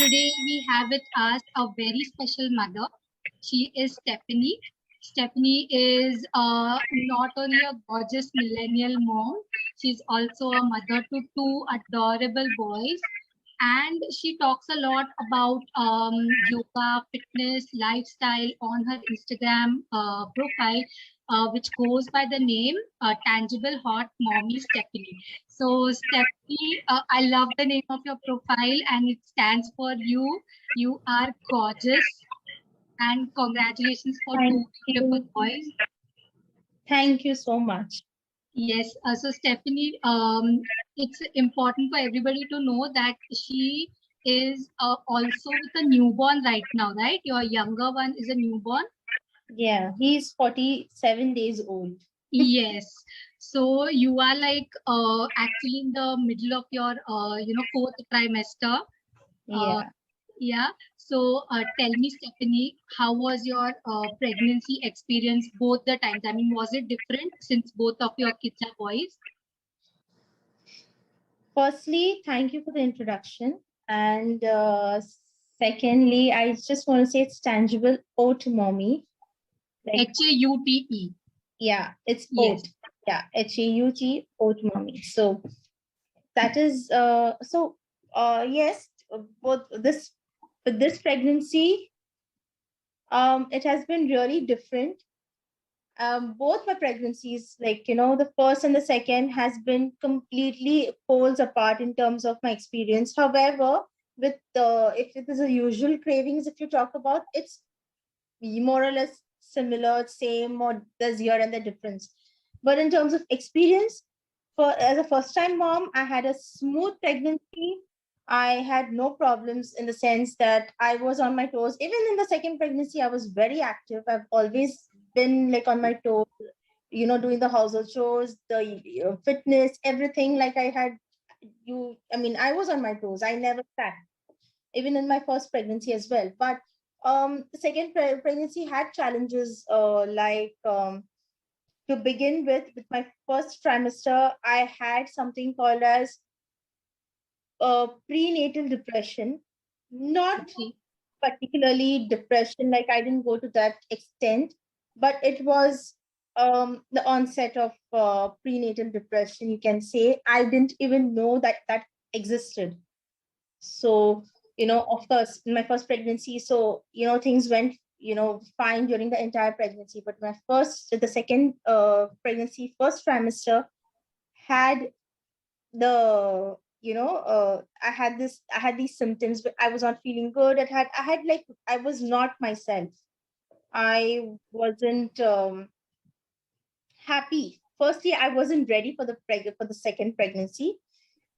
today we have with us a very special mother. She is Stephanie. Stephanie is not only a gorgeous millennial mom, she's also a mother to two adorable boys. And she talks a lot about yoga, fitness, lifestyle on her Instagram profile, which goes by the name Tangible Hot Mommy Stephanie. So, Stephanie, I love the name of your profile and it stands for you. You are gorgeous, and congratulations for Thank two beautiful you. boys. Thank you so much. Yes, so Stephanie, it's important for everybody to know that she is also with a newborn right now, right? Your younger one is a newborn. Yeah, he's 47 days old. Yes. So you are like actually in the middle of your fourth trimester. Uh, Yeah. yeah. So tell me, Stephanie, how was your pregnancy experience both the times? I mean, was it different since both of your kids are boys? Firstly, thank you for the introduction. And secondly, I just want to say it's tangible oat mommy. Like, HAUTE. yeah, it's Yes. oat. Yeah, HAUT, oat mommy. So that is, yes, both this pregnancy, it has been really different. Both my pregnancies, like, the first and the second has been completely poles apart in terms of my experience. However, with if it is a usual cravings, if you talk about, it's more or less similar, same, or there's here and the difference. But in terms of experience, for as a first time mom, I had a smooth pregnancy. I had no problems in the sense that I was on my toes. Even in the second pregnancy, I was very active. I've always been like on my toes, doing the household chores, the fitness, everything. Like I was on my toes. I never sat, even in my first pregnancy as well. But the second pregnancy had challenges, to begin with my first trimester, I had something called as prenatal depression. Not Okay. particularly depression, like I didn't go to that extent, but it was the onset of prenatal depression, you can say. I didn't even know that that existed. So, of course, in my first pregnancy, so, things went, fine during the entire pregnancy. But the second pregnancy, first trimester, had I had these symptoms, but I was not feeling good. I was not myself. I wasn't happy. Firstly, I wasn't ready for the second pregnancy.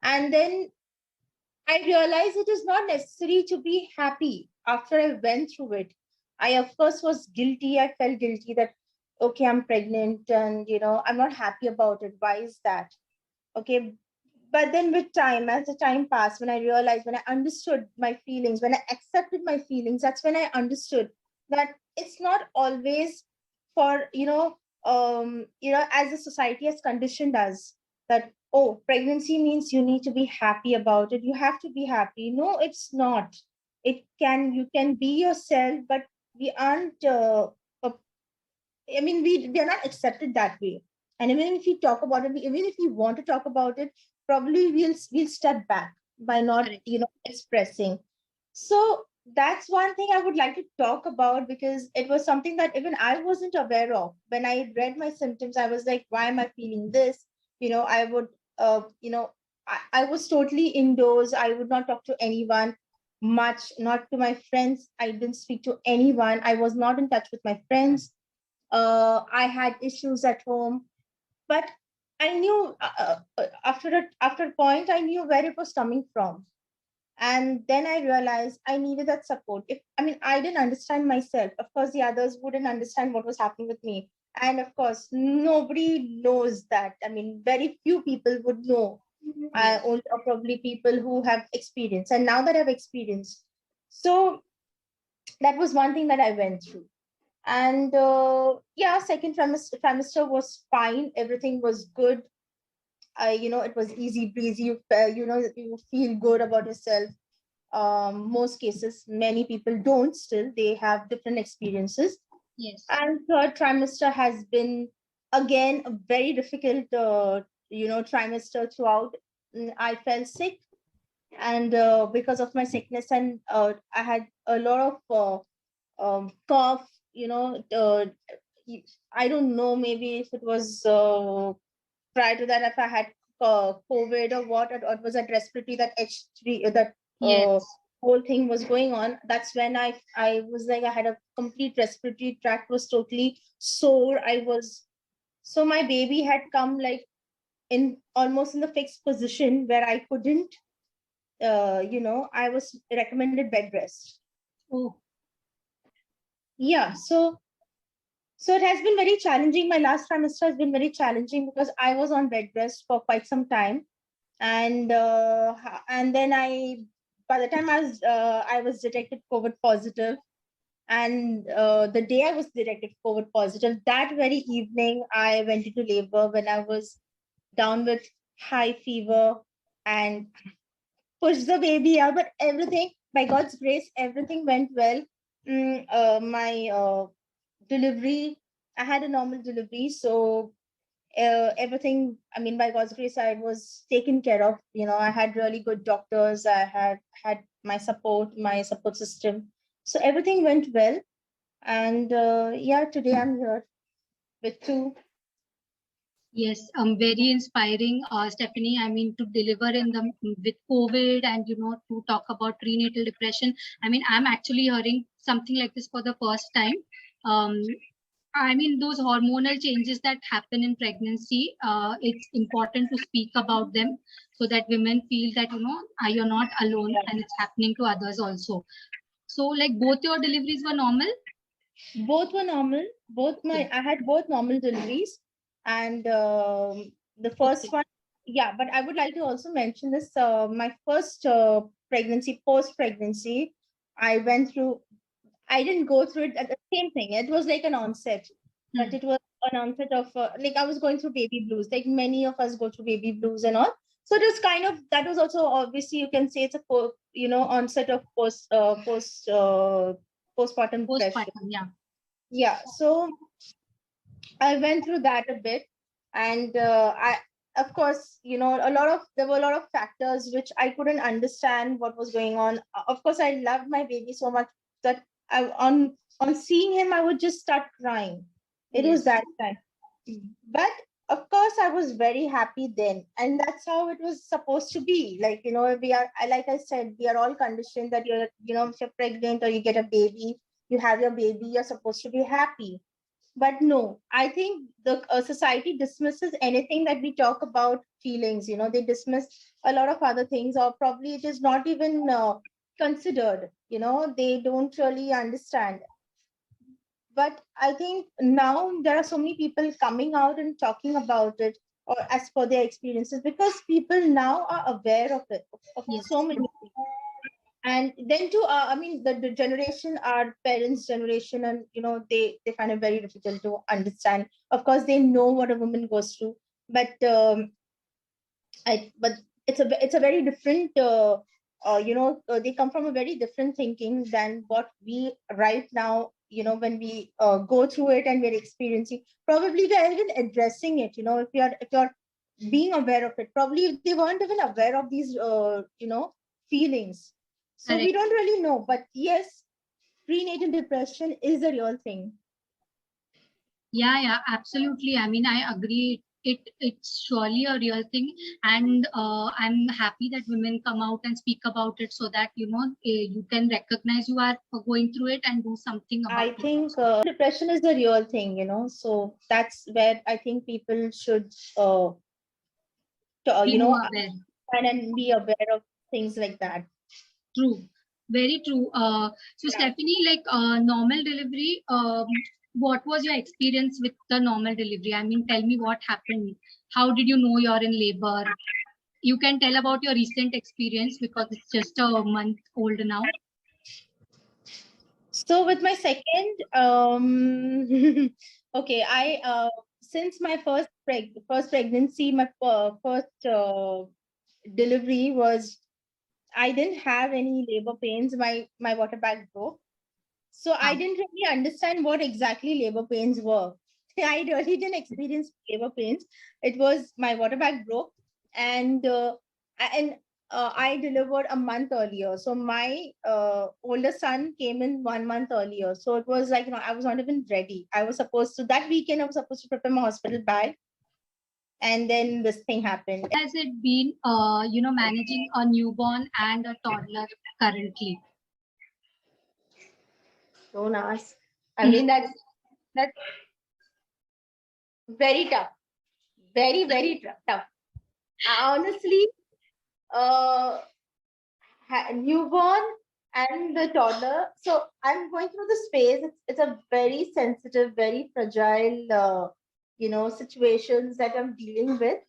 And then I realized it is not necessary to be happy after I went through it. I, of course, was guilty. I felt guilty that, okay, I'm pregnant and, I'm not happy about it. Why is that? Okay. But then with time, as the time passed, when I realized, when I understood my feelings, when I accepted my feelings, that's when I understood that it's not always for, as the society has conditioned us, that, oh, pregnancy means you need to be happy about it. You have to be happy. No, it's not. You can be yourself, but we aren't, we are not accepted that way. And even if we talk about it, even if we want to talk about it, probably we'll step back by not, Correct. expressing. So that's one thing I would like to talk about, because it was something that even I wasn't aware of. When I read my symptoms, I was like, why am I feeling this? I would, I was totally indoors. I would not talk to anyone much, not to my friends. I didn't speak to anyone. I was not in touch with my friends. I had issues at home, but I knew, after a point, I knew where it was coming from. And then I realized I needed that support. I didn't understand myself. Of course, the others wouldn't understand what was happening with me. And of course, nobody knows that. Very few people would know. Yes. Only probably people who have experience. And now that I've experienced, so that was one thing that I went through. And yeah, second trimester was fine. Everything was good. It was easy breezy. You feel good about yourself. most cases, many people don't still, they have different experiences. Yes. And third trimester has been, again, a very difficult, trimester throughout. I fell sick, and because of my sickness, and I had a lot of cough, I don't know, maybe if it was prior to that, if I had COVID or what, or it was a respiratory, that H3, that Yes. whole thing was going on. That's when I was like, I had a complete respiratory tract was totally sore. So my baby had come like in almost in the fixed position where I couldn't, I was recommended bed rest. Oh. Yeah, so it has been very challenging. My last trimester has been very challenging because I was on bed rest for quite some time, and then by the time I was detected COVID positive, and the day I was detected COVID positive, that very evening I went into labor when I was down with high fever and pushed the baby out, but everything, by God's grace, everything went well. My delivery, I had a normal delivery, so everything, I mean, by God's grace, I was taken care of. I had really good doctors. I had my support system. So everything went well. And yeah, today I'm here with two. Yes, very inspiring, Stephanie. I mean, to deliver in the with COVID, and to talk about prenatal depression. I mean, I'm actually hearing something like this for the first time. I mean, those hormonal changes that happen in pregnancy, it's important to speak about them so that women feel that, you're not alone and it's happening to others also. So, like, both your deliveries were normal? Both were normal. I had both normal deliveries. And the first Okay. one, yeah, but I would like to also mention this. My first pregnancy, post pregnancy, I went through, I didn't go through it at the same thing. It was like an onset, but it was an onset of like I was going through baby blues. Like many of us go through baby blues and all. So it was kind of, that was also, obviously you can say it's a onset of postpartum depression. Postpartum, yeah. Yeah, so I went through that a bit, and I, of course, there were a lot of factors which I couldn't understand what was going on. Of course, I loved my baby so much that on seeing him, I would just start crying. It was Yes. that time, but of course, I was very happy then, and that's how it was supposed to be. Like like I said, we are all conditioned that if you're pregnant or you get a baby, you have your baby, you're supposed to be happy. But no, I think the society dismisses anything that we talk about feelings. They dismiss a lot of other things, or probably it is not even considered. They don't really understand. But I think now there are so many people coming out and talking about it, or as per their experiences, because people now are aware of it, of Yes. so many things. And then too, I mean, the generation, our parents generation, and they find it very difficult to understand. Of course, they know what a woman goes through, but but it's a very different they come from a very different thinking than what we right now, when we go through it and we're experiencing. Probably they're even addressing it, if you're being aware of it. Probably they weren't even aware of these feelings. So we Correct. don't really know. But yes, prenatal depression is a real thing. Yeah, absolutely. I mean, I agree. It's surely a real thing, and I'm happy that women come out and speak about it so that you can recognize you are going through it and do something about I it. think depression is a real thing, so that's where I think people should Be more aware. and be aware of things like that. True, very true. So Stephanie, like normal delivery, what was your experience with the normal delivery? I mean, tell me what happened. How did you know you're in labor? You can tell about your recent experience because it's just a month old now. So with my second, okay, I since my first pregnancy, my first delivery was I didn't have any labor pains. My water bag broke. So I didn't really understand what exactly labor pains were. I really didn't experience labor pains. It was my water bag broke, and and I delivered a month earlier. So my older son came in 1 month earlier. So it was like, I was not even ready. I was supposed to, that weekend I was supposed to prepare my hospital bag, and then this thing happened. Has it been, managing a newborn and a toddler currently? Don't ask. I mean, that's very tough. Very, very tough. Honestly, uh, newborn and the toddler. So I'm going through this phase. It's a very sensitive, very fragile, situations that I'm dealing with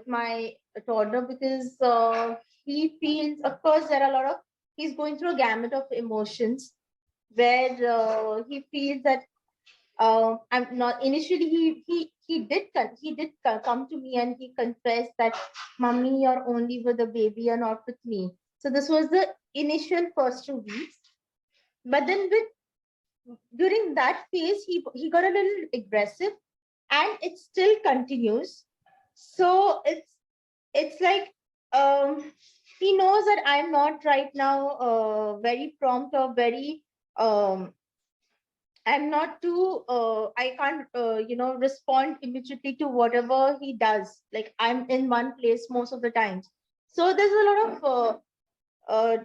my toddler, because he feels, of course, there are a lot of, he's going through a gamut of emotions where he feels that I'm not. Initially, he did come to me and he confessed that, "Mummy, you're only with the baby, you're not with me." So this was the initial first 2 weeks. But then during that phase, he got a little aggressive, and it still continues. So it's like, he knows that I'm not right now very prompt or very I'm not too, I can't, respond immediately to whatever he does. Like, I'm in one place most of the times. So there's a lot of,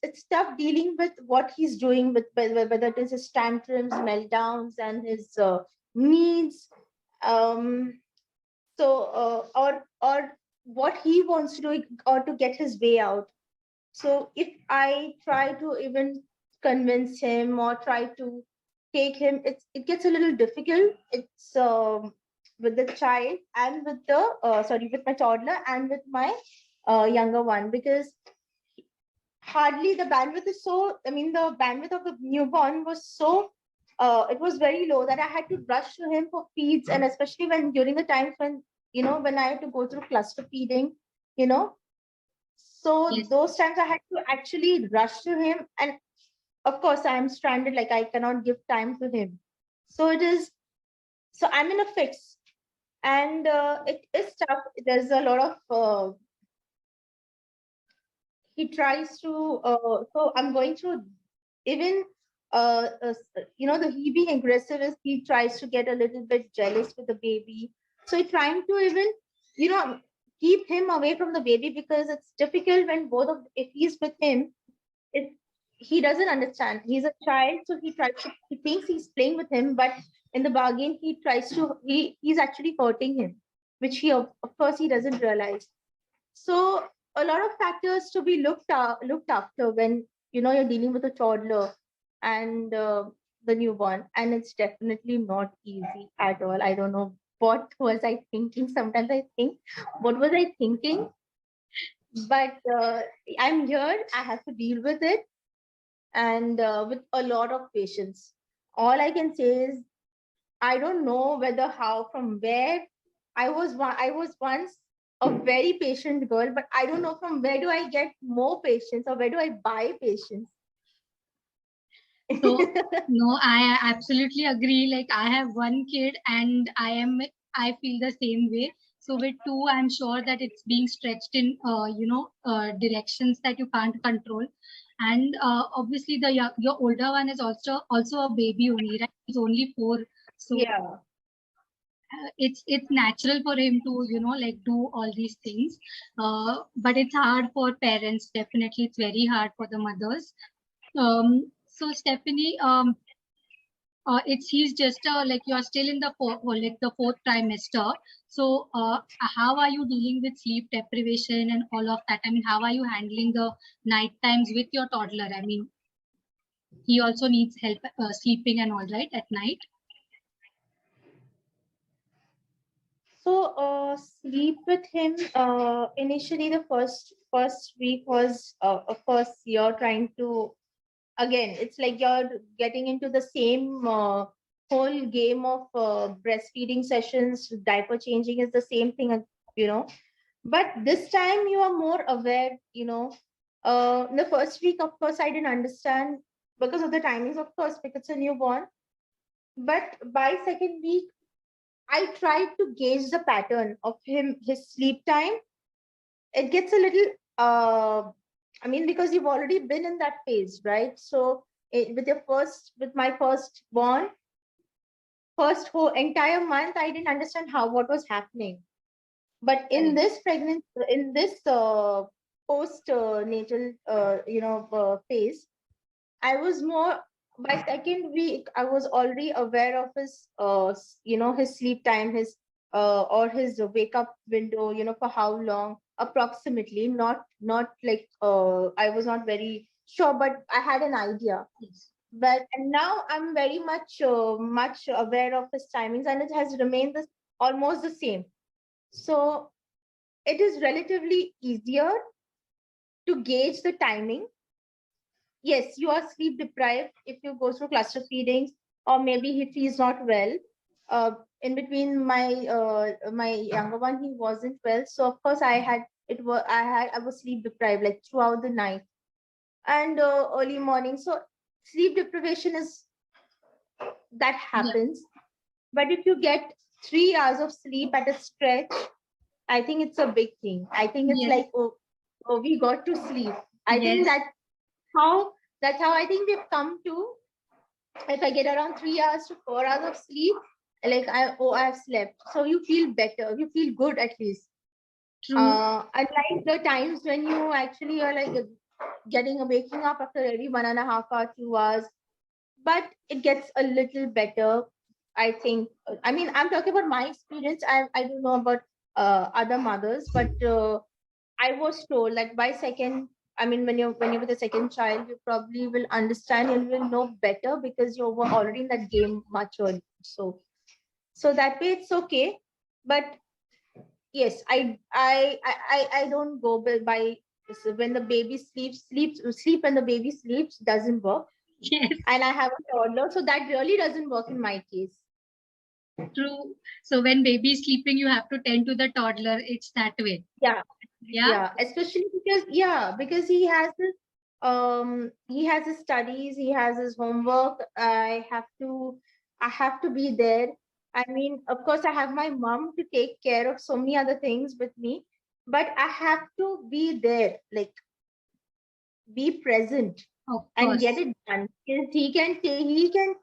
it's tough dealing with what he's doing, with whether it is his tantrums, meltdowns, and his needs. Um, or what he wants to do, or to get his way out. So if I try to even convince him or try to take him, it gets a little difficult. It's with the child and with the with my toddler and with my younger one, because hardly the bandwidth is so. I mean, the bandwidth of the newborn was so. It was very low that I had to rush to him for feeds, and especially when during the times when when I had to go through cluster feeding, you know, so Yes. those times I had to actually rush to him. And of course, I'm stranded, like I cannot give time to him. So it is, so I'm in a fix. And it is tough. There's a lot of, he tries to, so I'm going through, even, the he being aggressive is, he tries to get a little bit jealous with the baby. So he's trying to even, you know, keep him away from the baby, because it's difficult when if he's with him, it he doesn't understand. He's a child, so he thinks he's playing with him, but in the bargain, he's actually hurting him, which of course he doesn't realize. So a lot of factors to be looked after when you're dealing with a toddler and the newborn, and it's definitely not easy at all. I don't know what was I thinking. Sometimes I think, what was I thinking? But I'm here. I have to deal with it, and with a lot of patience. All I can say is, I don't know whether how from where I was once a very patient girl, but I don't know from where do I get more patience, or where do I buy patience. So no, I absolutely agree. Like, I have one kid and I feel the same way. So with two, I'm sure that it's being stretched in directions that you can't control. And obviously your older one is also a baby only, right? He's only 4. So Yeah. it's natural for him to like do all these things, but it's hard for parents. Definitely it's very hard for the mothers. So Stephanie, it's he's just like you're still in the fourth trimester. So how are you dealing with sleep deprivation and all of that? I mean, how are you handling the night times with your toddler? I mean, he also needs help sleeping and all, right, at night. So sleep with him. Initially, the first week was, of course, you're trying to, again, it's like you're getting into the same whole game of breastfeeding sessions. Diaper changing is the same thing, you know. But this time you are more aware, the first week, of course, I didn't understand because of the timings, of course, because it's a newborn. But by second week, I tried to gauge the pattern of his sleep time. It gets a little, because you've already been in that phase, right? So with my first born, first whole entire month, I didn't understand what was happening. But in Correct. this pregnancy, in this post natal, phase, I was more, by second week, I was already aware of his, his sleep time, his or his wake up window, for how long approximately. Not like I was not very sure, but I had an idea. Yes. But and now I'm very much aware of his timings, and it has remained almost the same. So it is relatively easier to gauge the timing. Yes, you are sleep deprived if you go through cluster feedings, or maybe if he's not well. In between, my younger one, he wasn't well, so of course I was sleep deprived like throughout the night and early morning. So sleep deprivation is that Yeah. happens. But if you get 3 hours of sleep at a stretch, I think it's a big thing. I think it's Yes. like, oh, we got to sleep. I think Yes. how that's how I think we've come to. If I get around 3 hours to 4 hours of sleep, like I've slept. So you feel better. You feel good at least. True. Unlike the times when you actually are like getting a waking up after every 1.5 hour, 2 hours, but it gets a little better. I think. I mean, I'm talking about my experience. I don't know about other mothers, but I was told like by second. I mean, when you're with a second child, you probably will understand and will know better because you were already in that game much earlier. So that way it's okay. But yes, I don't go by so when the baby sleep when the baby sleeps doesn't work. Yes. And I have a toddler, so that really doesn't work in my case. True. So when baby is sleeping, you have to tend to the toddler. It's that way. Yeah, Yeah. yeah, especially because he has his studies, he has his homework. I have to be there. I mean, of course, I have my mom to take care of so many other things with me, but I have to be there, like be present Of and get course. it done. Because he can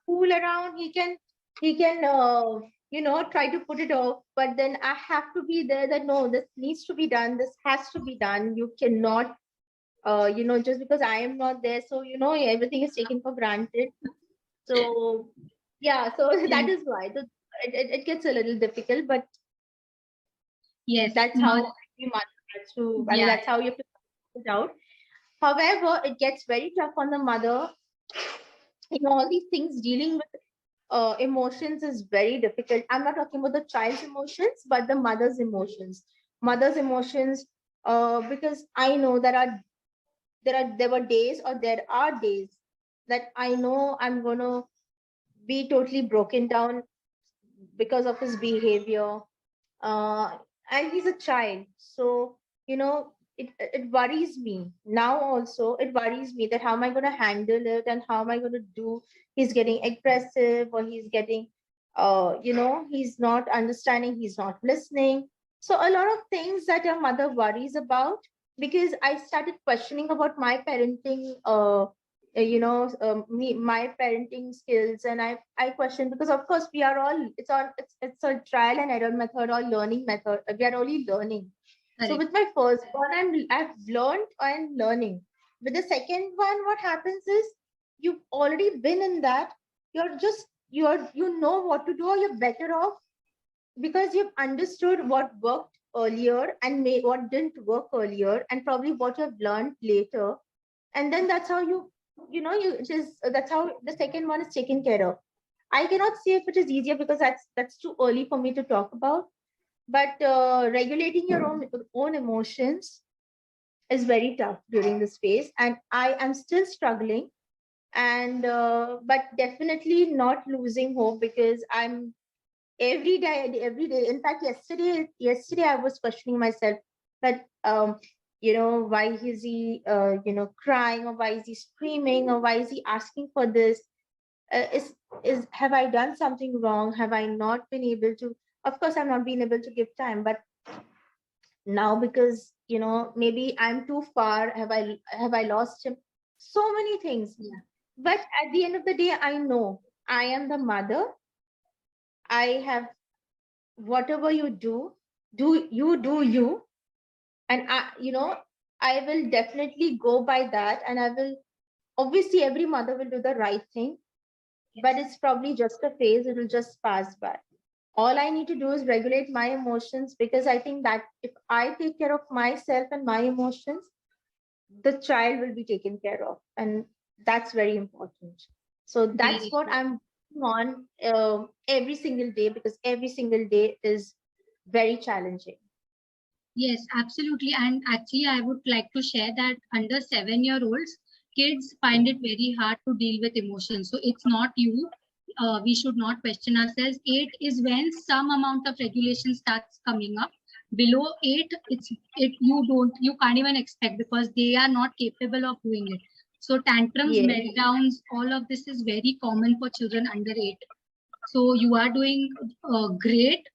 fool around, he can try to put it off, but then I have to be there that no, this needs to be done, this has to be done. You cannot just because I am not there, so everything is taken for granted. So yeah, so that Yes. is why it gets a little difficult, but Yes. that's how every mother has to, I mean, Yeah. that's how you have to figure it out. However, it gets very tough on the mother. All these things, dealing with emotions is very difficult. I'm not talking about the child's emotions, but the mother's emotions. Mother's emotions, because I know there were days, or there are days that I know I'm gonna be totally broken down because of his behavior. uh, and he's a child, so it worries me now. Also, it worries me that how am I going to handle it, and how am I going to do. He's getting aggressive, or he's getting he's not understanding, he's not listening. So a lot of things that a mother worries about, because I started questioning about my parenting, my parenting skills. And I question, because of course we are all, it's a trial and error method, or learning method. We are only learning. So Correct. with my first one, I've learned and learning. With the second one, what happens is, you've already been in that. You know what to do, or you're better off because you've understood what worked earlier and what didn't work earlier, and probably what you've learned later. And then that's how that's how the second one is taken care of. I cannot say if it is easier, because that's too early for me to talk about. But regulating your own emotions is very tough during this phase, and I am still struggling. And but definitely not losing hope, because I'm every day. In fact, yesterday I was questioning myself, that why is he crying, or why is he screaming, or why is he asking for this? Is have I done something wrong? Have I not been able to? Of course, I've not been able to give time, but now, because maybe I'm too far, have I lost him? So many things. Yeah. But at the end of the day, I know I am the mother. I have, whatever you do you, and I will definitely go by that, and I will, obviously every mother will do the right thing, but it's probably just a phase. It will just pass by. All I need to do is regulate my emotions, because I think that if I take care of myself and my emotions, the child will be taken care of. And that's very important. So that's Very what true. I'm on every single day, because every single day is very challenging. Yes, absolutely. And actually, I would like to share that under 7-year-olds, kids find it very hard to deal with emotions. So it's not you. We should not question ourselves. 8 is when some amount of regulation starts coming up. Below 8, you can't even expect, because they are not capable of doing it. So tantrums, Yes. meltdowns, all of this is very common for children under 8. So you are doing great,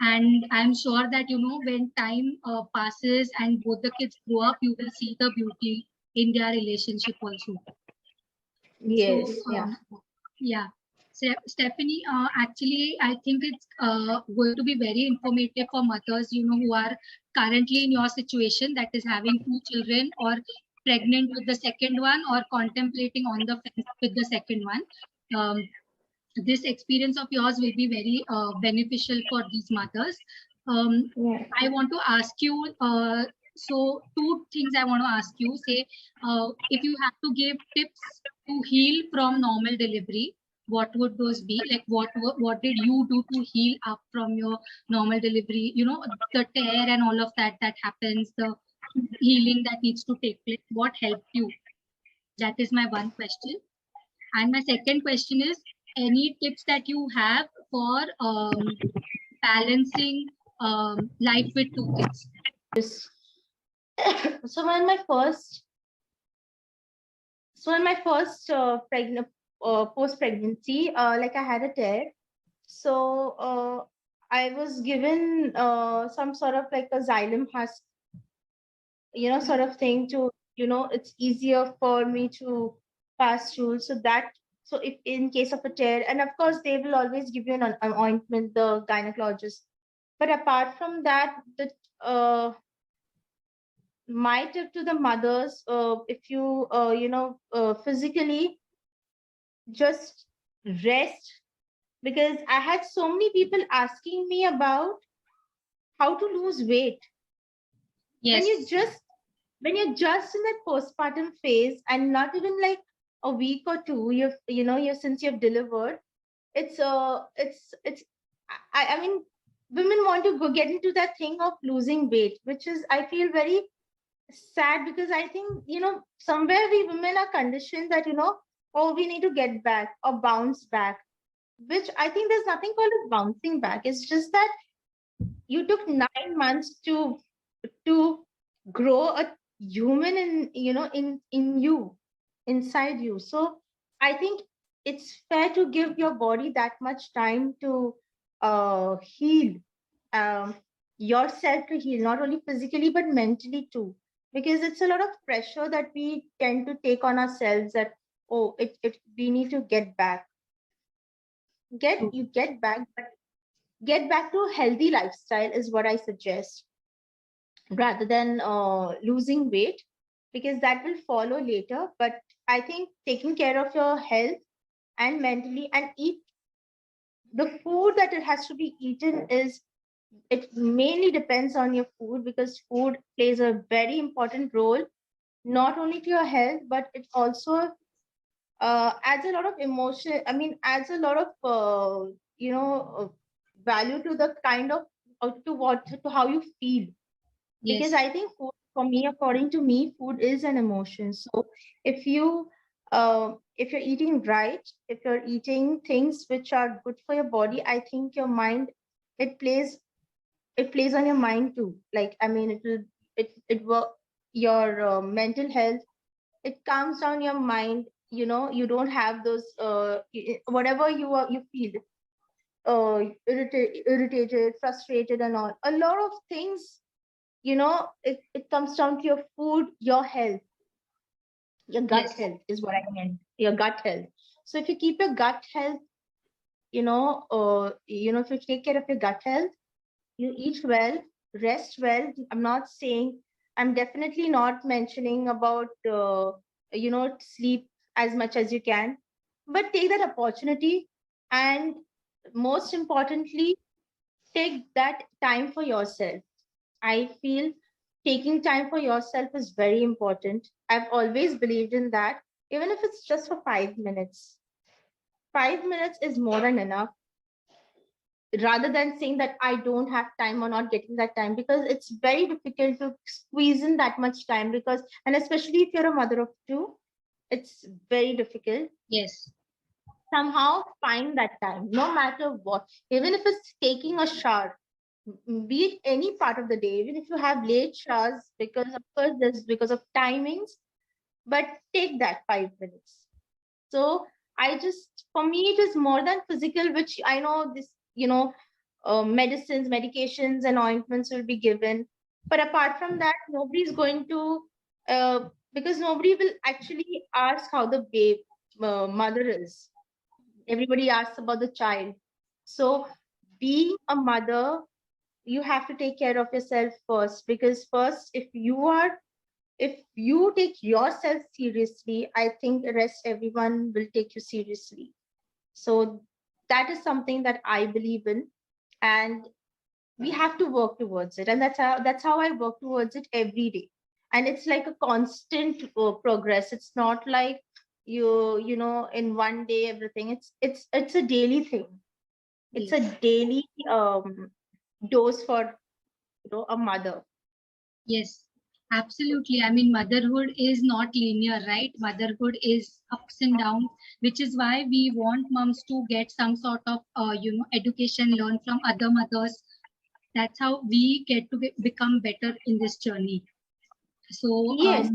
and I'm sure that when time passes and both the kids grow up, you will see the beauty in their relationship also. So Yes. Yeah. yeah. Stephanie, actually, I think it's going to be very informative for mothers, who are currently in your situation, that is having 2 children, or pregnant with the second one, or contemplating on the fence with the second one. This experience of yours will be very beneficial for these mothers. Yeah. I want to ask you, so 2 things I want to ask you. Say, if you have to give tips to heal from normal delivery, what would those be? Like, what did you do to heal up from your normal delivery? The tear and all of that happens, the healing that needs to take place. What helped you? That is my one question. And my second question is, any tips that you have for balancing life with 2 kids? Yes. So when my first, pregnant, post pregnancy, like I had a tear. So I was given some sort of like a xylem husk, sort of thing, to, it's easier for me to pass through. So that, so if in case of a tear, and of course they will always give you an ointment, the gynecologist. But apart from that, the my tip to the mothers, if you physically just rest, because I had so many people asking me about how to lose weight. when you Yes, just when you're just in that postpartum phase, and not even like a week or two, you since you've delivered, it's I mean, women want to go get into that thing of losing weight, which is, I feel, very sad, because I think, somewhere we women are conditioned that, oh, we need to get back or bounce back, which I think there's nothing called as bouncing back. It's just that you took 9 months to grow a human in you, inside you. So I think it's fair to give your body that much time to heal, um, yourself, to heal, not only physically but mentally too, because it's a lot of pressure that we tend to take on ourselves, that, oh, it we need to get back, true. get back, but get back to a healthy lifestyle is what I suggest, rather than losing weight, because that will follow later. But I think taking care of your health and mentally, and eat the food that it has to be eaten, is, it mainly depends on your food, because food plays a very important role, not only to your health, but it also adds a lot of emotion. I mean, adds a lot of value to the kind of, to how you feel. Because Yes, I think food, for me, according to me, food is an emotion. So if if you're eating right, if you're eating things which are good for your body, I think your mind, it plays on your mind too. Like, I mean, it will. it work your mental health. It calms down your mind. You don't have those whatever you feel irritated, frustrated, and all. A lot of things, it comes down to your food, your health, your gut Yes. health is what I meant. Your gut health. So if you keep your gut health, if you take care of your gut health, you eat well, rest well. I'm definitely not mentioning about sleep as much as you can, but take that opportunity, and most importantly, take that time for yourself. I feel taking time for yourself is very important. I've always believed in that, even if it's just for 5 minutes. 5 minutes is more than enough, rather than saying that I don't have time or not getting that time, because it's very difficult to squeeze in that much time, and especially if you're a mother of two, it's very difficult. Yes. Somehow find that time, no matter what, even if it's taking a shower, be it any part of the day, even if you have late showers, because of course this because of timings, but take that 5 minutes. So for me, it is more than physical, which I know this, medicines, medications, and ointments will be given. But apart from that, nobody's going to, because nobody will actually ask how the mother is. Everybody asks about the child. So, being a mother, you have to take care of yourself first, because first, if you take yourself seriously, I think the rest everyone will take you seriously. So that is something that I believe in, and we have to work towards it. And that's how I work towards it every day. And it's like a constant progress. It's not like in one day everything. It's a daily thing. It's a Yes. daily dose for a mother. Yes, absolutely. I mean, motherhood is not linear, right? Motherhood is ups and downs, which is why we want moms to get some sort of, education, learn from other mothers. That's how we get to become better in this journey. So, Yes.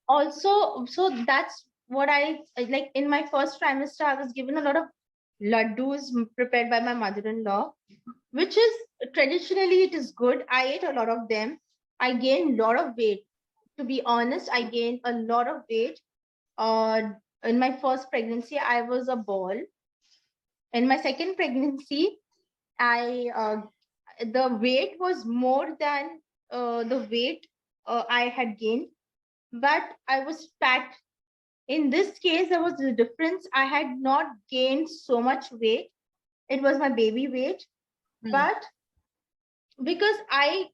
Also, so that's what I like. In my first trimester, I was given a lot of laddus prepared by my mother-in-law, which is traditionally it is good. I ate a lot of them. I gained a lot of weight. To be honest, I gained a lot of weight. uh in my first pregnancy, I was a ball. In my second pregnancy, I the weight was more than the weight I had gained, but I was fat. In this case, there was a difference. I had not gained so much weight. It was my baby weight, hmm, but because I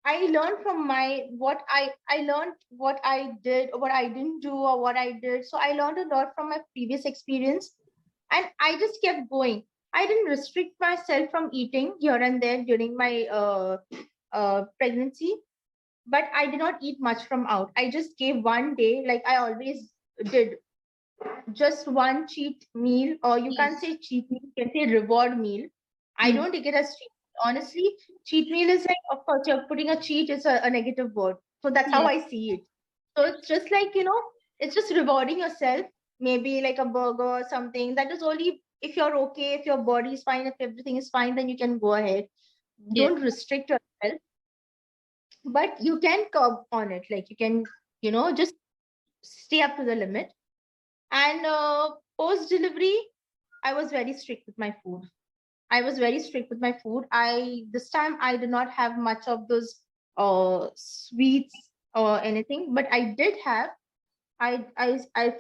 learned from my what I learned what I did, what I didn't do, or what I did. So I learned a lot from my previous experience, and I just kept going. I didn't restrict myself from eating here and there during my pregnancy, but I did not eat much from out. I just gave one day, like I always did, just one cheat meal, or you can't yes, say cheat meal, you can say reward meal. I hmm, don't take it as cheat. Honestly, cheat meal is like, of course, you're putting a cheat is a negative word. So that's how yes, I see it. So it's just like, it's just rewarding yourself, maybe like a burger or something. That is only if you're okay, if your body is fine, if everything is fine, then you can go ahead. yes, Don't restrict yourself, but you can curb on it. Like you can, just stay up to the limit. And post delivery, I was very strict with my food. I was very strict with my food. This time I did not have much of those sweets or anything, but I did have. I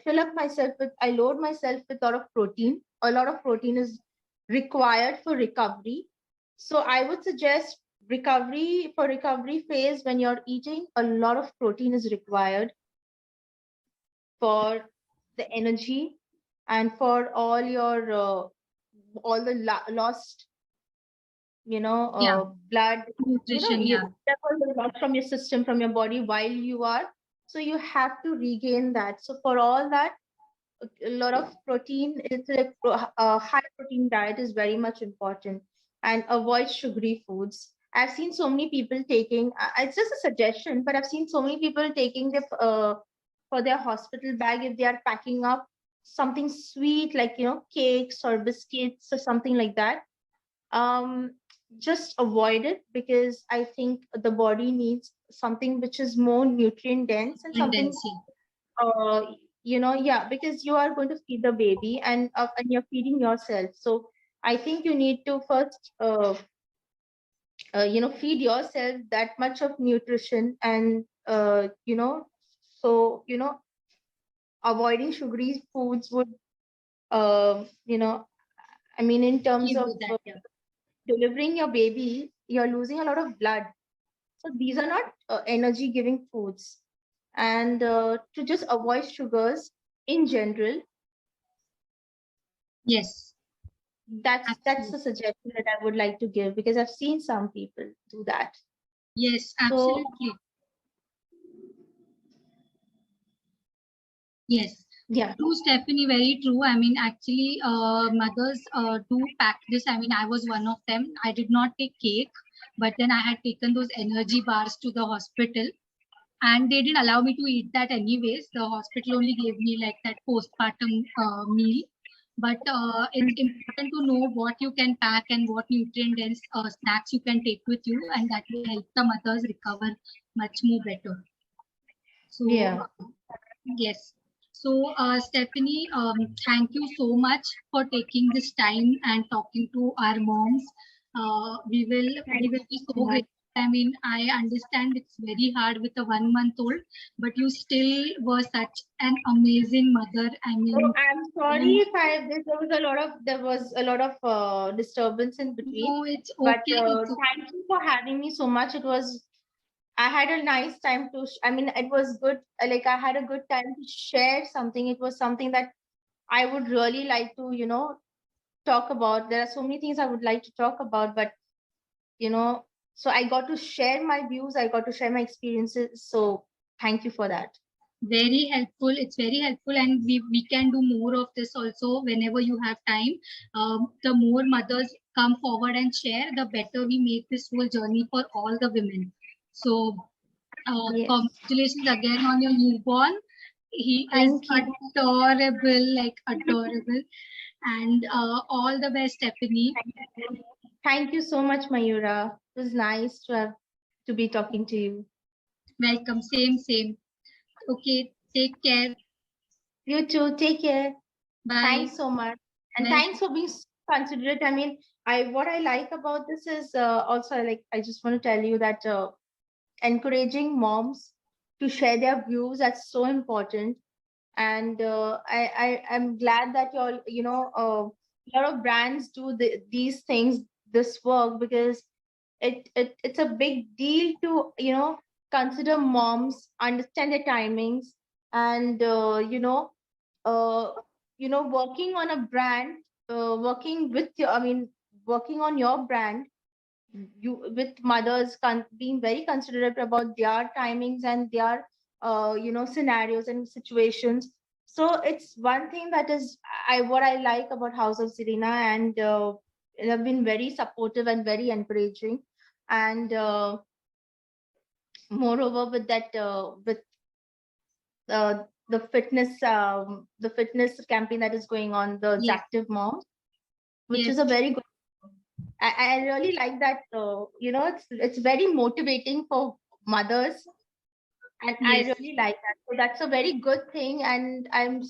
fill up myself with. I load myself with a lot of protein. A lot of protein is required for recovery. So I would suggest recovery phase, when you're eating, a lot of protein is required for the energy, and for all the lost yeah, blood, nutrition, you yeah, that was lost from your system, from your body while you are. So you have to regain that. So for all that, a lot of protein, it's like a high protein diet is very much important, and avoid sugary foods. I've seen so many people taking, it's just a suggestion, but I've seen so many people taking the for their hospital bag, if they are packing up something sweet like, cakes or biscuits or something like that, just avoid it, because I think the body needs something which is more nutrient dense and something, Tendency. yeah, because you are going to feed the baby, and you're feeding yourself. So I think you need to first feed yourself that much of nutrition, and so avoiding sugary foods would, I mean, in terms Give of you that, yeah. delivering your baby, you're losing a lot of blood. So these are not energy giving foods. And to just avoid sugars in general, Yes. that's Absolutely. the suggestion that I would like to give, because I've seen some people do that. Yes, So absolutely. Yes. yeah. True, Stephanie, very true. I mean, actually, mothers do pack this. I mean, I was one of them. I did not take cake, but then I had taken those energy bars to the hospital, and they didn't allow me to eat that anyways. The hospital only gave me like that postpartum meal. But it's important to know what you can pack and what nutrient dense snacks you can take with you, and that will help the mothers recover much more better. So, Yeah. yes. So, Stephanie, thank you so much for taking this time and talking to our moms. We Thank will you be so so much. grateful. I mean, I understand it's very hard with a 1 month old, but you still were such an amazing mother. I So mean, I'm sorry and if there was a lot of disturbance in between, no, it's but okay. It's okay. thank you for having me so much. I had a nice time to, I mean, it was good. Like, I had a good time to share something. It was something that I would really like to, talk about. There are so many things I would like to talk about, but, you know, so I got to share my views. I got to share my experiences. So thank you for that. Very helpful. It's very helpful, and we can do more of this also whenever you have time. The more mothers come forward and share, the better we make this whole journey for all the women. So, Yes. congratulations again on your newborn. He is Thank you. adorable, like adorable, and all the best, Stephanie. Thank you so much, Mayura. It was nice to be talking to you. Welcome. Same, same. Okay, take care. You too. Take care. Bye. Thanks so much, and thanks Welcome. for being so considerate. I mean, I what I like about this is also, I just want to tell you that encouraging moms to share their views, that's so important. And I am glad that a lot of brands do these things, this work, because it's a big deal to consider moms, understand their timings, and uh, working on a brand, working with your, I mean, working on your brand, you with mothers being very considerate about their timings and their scenarios and situations. So it's one thing that is, what I like about House of Zelena, and they have been very supportive and very encouraging. And moreover, with that with the fitness campaign that is going on, the Yes, active mom, which yes, is a very good. I really like that. It's very motivating for mothers, and I yes. really like that. So that's a very good thing, and I'm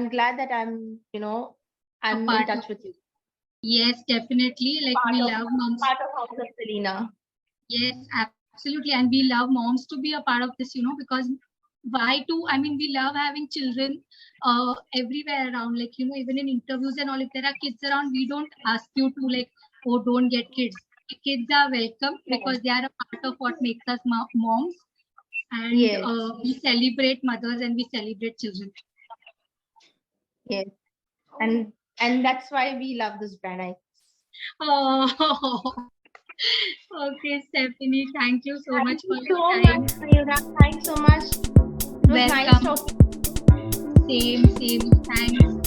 glad that A I'm in part of touch with you. Yes, definitely. Like Part we of love moms. House of Selena. Yes, absolutely. And we love moms to be a part of this, because why to, I mean, we love having children everywhere around. Like, even in interviews and all, if there are kids around, we don't ask you to like, oh, don't get kids. Kids are welcome because they are a part of what makes us moms. And Yes, we celebrate mothers and we celebrate children. yes, and that's why we love this brand. Oh, okay, Stephanie, thank you so Thank much for you your so much, time. Mayura. Thanks so much. It was nice Welcome. talking. Same, same. Thanks.